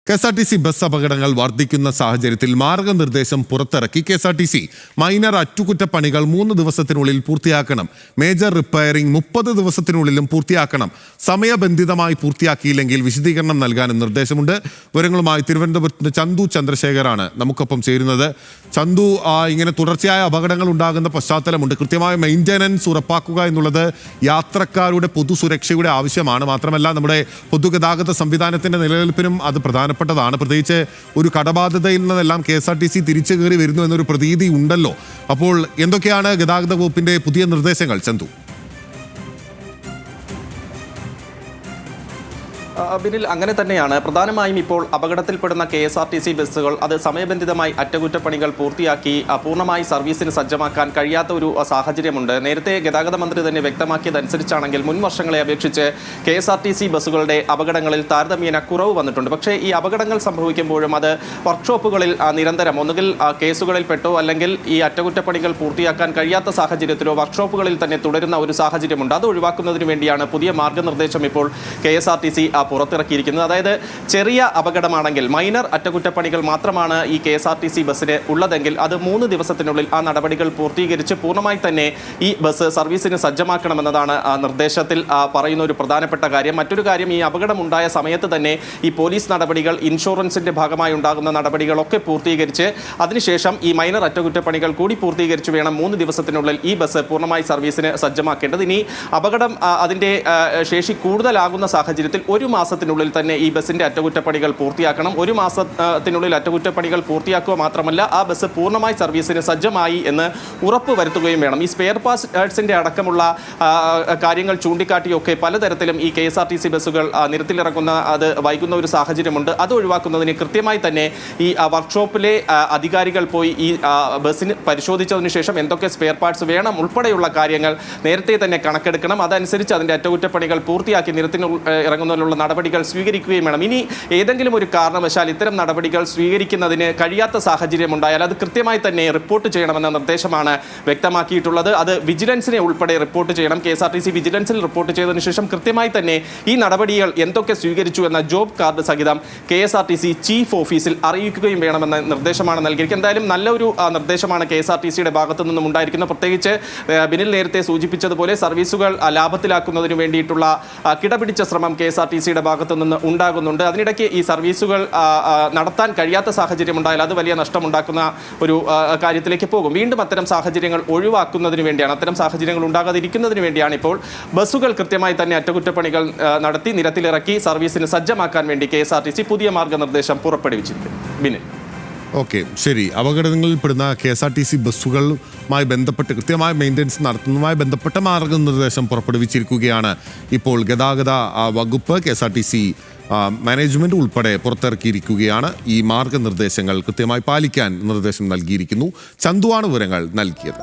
KSRTC bus അപകടങ്ങൾ വർദ്ധിക്കുന്ന സാഹചര്യത്തിൽ മാർഗനിർദ്ദേശം പുറത്തിറക്കി KSRTC. മൈനർ അറ്റകുറ്റപ്പണികൾ 3 ദിവസത്തിനുള്ളിൽ പൂർത്തിയാക്കണം. മേജർ റിപ്പയറിംഗ് 30 ദിവസത്തിനുള്ളിലും പൂർത്തിയാക്കണം. സമയബന്ധിതമായി പൂർത്തിയാക്കിയില്ലെങ്കിൽ വിശദീകരണം നൽകാനും നിർദ്ദേശമുണ്ട്. വിവരങ്ങളുമായി തിരുവനന്തപുരത്ത് ചന്തു ചന്ദ്രശേഖറാണ് നമുക്കൊപ്പം ചേരുന്നത്. ചന്തു, ഇങ്ങനെ തുടർച്ചയായ അപകടങ്ങൾ ഉണ്ടാകുന്ന പശ്ചാത്തലമുണ്ട്. കൃത്യമായ മെയിൻ്റനൻസ് ഉറപ്പാക്കുക എന്നുള്ളത് യാത്രക്കാരുടെ പൊതുസുരക്ഷയുടെ ആവശ്യമാണ്. മാത്രമല്ല നമ്മുടെ പൊതുഗതാഗത സംവിധാനത്തിന്റെ നിലനിൽപ്പിനും അത് പ്രധാനപ്പെട്ടതാണ്. പ്രത്യേകിച്ച് ഒരു കടബാധ്യതയിൽ നിന്നെല്ലാം KSRTC തിരിച്ചു കയറി വരുന്നു എന്നൊരു പ്രതീതി ഉണ്ടല്ലോ. അപ്പോൾ എന്തൊക്കെയാണ് ഗതാഗത വകുപ്പിന്റെ പുതിയ നിർദ്ദേശങ്ങൾ, ചന്തു? ബിനിൽ, അങ്ങനെ തന്നെയാണ്. പ്രധാനമായും ഇപ്പോൾ അപകടത്തിൽപ്പെടുന്ന KSRTC ബസ്സുകൾ അത് സമയബന്ധിതമായി അറ്റകുറ്റപ്പണികൾ പൂർത്തിയാക്കി പൂർണ്ണമായി സർവീസിന് സജ്ജമാക്കാൻ കഴിയാത്ത ഒരു സാഹചര്യമുണ്ട്. നേരത്തെ ഗതാഗത മന്ത്രി തന്നെ വ്യക്തമാക്കിയതനുസരിച്ചാണെങ്കിൽ മുൻ വർഷങ്ങളെ അപേക്ഷിച്ച് KSRTC ബസ്സുകളുടെ അപകടങ്ങളിൽ താരതമ്യേന കുറവ് വന്നിട്ടുണ്ട്. പക്ഷേ ഈ അപകടങ്ങൾ സംഭവിക്കുമ്പോഴും അത് വർക്ക്ഷോപ്പുകളിൽ നിരന്തരം ഒന്നുകിൽ കേസുകളിൽ പെട്ടോ അല്ലെങ്കിൽ ഈ അറ്റകുറ്റപ്പണികൾ പൂർത്തിയാക്കാൻ കഴിയാത്ത സാഹചര്യത്തിലോ വർക്ക്ഷോപ്പുകളിൽ തന്നെ തുടരുന്ന ഒരു സാഹചര്യമുണ്ട്. അത് ഒഴിവാക്കുന്നതിന് വേണ്ടിയാണ് പുതിയ മാർഗനിർദ്ദേശം ഇപ്പോൾ KSRTC പുറത്തിറക്കിയിരിക്കുന്നത്. അതായത് ചെറിയ അപകടമാണെങ്കിൽ മൈനർ അറ്റകുറ്റപ്പണികൾ മാത്രമാണ് ഈ KSRTC ബസ്സിന് ഉള്ളതെങ്കിൽ അത് 3 ദിവസത്തിനുള്ളിൽ ആ നടപടികൾ പൂർത്തീകരിച്ച് പൂർണ്ണമായി തന്നെ ഈ ബസ് സർവീസിന് സജ്ജമാക്കണമെന്നതാണ് നിർദ്ദേശത്തിൽ പറയുന്ന ഒരു പ്രധാനപ്പെട്ട കാര്യം. മറ്റൊരു കാര്യം, ഈ അപകടമുണ്ടായ സമയത്ത് തന്നെ ഈ പോലീസ് നടപടികൾ, ഇൻഷുറൻസിന്റെ ഭാഗമായി ഉണ്ടാകുന്ന നടപടികളൊക്കെ പൂർത്തീകരിച്ച് അതിനുശേഷം ഈ മൈനർ അറ്റകുറ്റപ്പണികൾ കൂടി പൂർത്തീകരിച്ച് വേണം 3 ദിവസത്തിനുള്ളിൽ ഈ ബസ് പൂർണ്ണമായി സർവീസിന് സജ്ജമാക്കേണ്ടത്. ഇനി അപകടം അതിന്റെ ശേഷി കൂടുതലാകുന്ന സാഹചര്യത്തിൽ 1 മാസത്തിനുള്ളിൽ തന്നെ ഈ ബസ്സിന്റെ അറ്റകുറ്റപ്പണികൾ പൂർത്തിയാക്കണം. 1 മാസത്തിനുള്ളിൽ അറ്റകുറ്റപ്പണികൾ പൂർത്തിയാക്കുക മാത്രമല്ല ആ ബസ് പൂർണ്ണമായി സർവീസിന് സജ്ജമായി എന്ന് ഉറപ്പ് വരുത്തുകയും വേണം. ഈ സ്പെയർ പാർട്സിന്റെ അടക്കമുള്ള കാര്യങ്ങൾ ചൂണ്ടിക്കാട്ടിയൊക്കെ പലതരത്തിലും ഈ KSRTC ബസ്സുകൾ നിരത്തിലിറക്കുന്ന അത് വൈകുന്ന ഒരു സാഹചര്യമുണ്ട്. അത് ഒഴിവാക്കുന്നതിന് കൃത്യമായി തന്നെ ഈ വർക്ക്ഷോപ്പിലെ അധികാരികൾ പോയി ഈ ബസ്സിന് പരിശോധിച്ചതിന് ശേഷം എന്തൊക്കെ സ്പെയർ പാർട്സ് വേണം ഉൾപ്പെടെയുള്ള കാര്യങ്ങൾ നേരത്തെ തന്നെ കണക്കെടുക്കണം. അതനുസരിച്ച് അതിന്റെ അറ്റകുറ്റപ്പണികൾ പൂർത്തിയാക്കി നിരത്തിന് ഇറങ്ങുന്നതിനുള്ള നടപടികൾ സ്വീകരിക്കുകയും വേണം. ഇനി ഏതെങ്കിലും ഒരു കാരണവശാൽ ഇത്തരം നടപടികൾ സ്വീകരിക്കുന്നതിന് കഴിയാത്ത സാഹചര്യം ഉണ്ടായാൽ അത് കൃത്യമായി തന്നെ റിപ്പോർട്ട് ചെയ്യണമെന്ന നിർദ്ദേശമാണ് വ്യക്തമാക്കിയിട്ടുള്ളത്. അത് വിജിലൻസിനെ ഉൾപ്പെടെ റിപ്പോർട്ട് ചെയ്യണം. KSRTC വിജിലൻസിൽ റിപ്പോർട്ട് ചെയ്തതിനു ശേഷം കൃത്യമായി തന്നെ ഈ നടപടികൾ എന്തൊക്കെ സ്വീകരിച്ചു എന്ന ജോബ് കാർഡ് സഹിതം KSRTC ചീഫ് ഓഫീസിൽ അറിയിക്കുകയും വേണമെന്ന നിർദ്ദേശമാണ് നൽകിയിരിക്കുന്നത്. എന്തായാലും നല്ലൊരു നിർദ്ദേശമാണ് KSRTCയുടെ ഭാഗത്തു നിന്നും ഉണ്ടായിരിക്കുന്നത്. പ്രത്യേകിച്ച് ബിനിൽ നേരത്തെ സൂചിപ്പിച്ചതുപോലെ സർവീസുകൾ ലാഭത്തിലാക്കുന്നതിന് വേണ്ടിയിട്ടുള്ള കിടപിടിച്ച ശ്രമം KSRTCയുടെ ഭാഗത്തു നിന്ന് ഉണ്ടാകുന്നുണ്ട്. അതിനിടയ്ക്ക് ഈ സർവീസുകൾ നടത്താൻ കഴിയാത്ത സാഹചര്യം ഉണ്ടായാൽ അത് വലിയ നഷ്ടമുണ്ടാക്കുന്ന ഒരു കാര്യത്തിലേക്ക് പോകും. വീണ്ടും അത്തരം സാഹചര്യങ്ങൾ ഒഴിവാക്കുന്നതിന് വേണ്ടിയാണ്, അത്തരം സാഹചര്യങ്ങൾ ഉണ്ടാകാതിരിക്കുന്നതിന് വേണ്ടിയാണ് ഇപ്പോൾ ബസ്സുകൾ കൃത്യമായി തന്നെ അറ്റകുറ്റപ്പണികൾ നടത്തി നിരത്തിലിറക്കി സർവീസിന് സജ്ജമാക്കാൻ വേണ്ടി KSRTC പുതിയ മാർഗനിർദ്ദേശം പുറപ്പെടുവിച്ചിരിക്കുന്നത്. ബിനിൽ, ഓക്കെ, ശരി. അപകടങ്ങളിൽപ്പെടുന്ന KSRTC ബസ്സുകളുമായി ബന്ധപ്പെട്ട് കൃത്യമായ മെയിൻ്റനൻസ് നടത്തുന്നതുമായി ബന്ധപ്പെട്ട മാർഗനിർദ്ദേശം പുറപ്പെടുവിച്ചിരിക്കുകയാണ് ഇപ്പോൾ ഗതാഗത വകുപ്പ്. KSRTC മാനേജ്മെന്റ് ഉൾപ്പെടെ പുറത്തിറക്കിയിരിക്കുകയാണ്. ഈ മാർഗനിർദ്ദേശങ്ങൾ കൃത്യമായി പാലിക്കാൻ നിർദ്ദേശം നൽകിയിരിക്കുന്നു. ചന്തുവാണ് വിവരങ്ങൾ നൽകിയത്.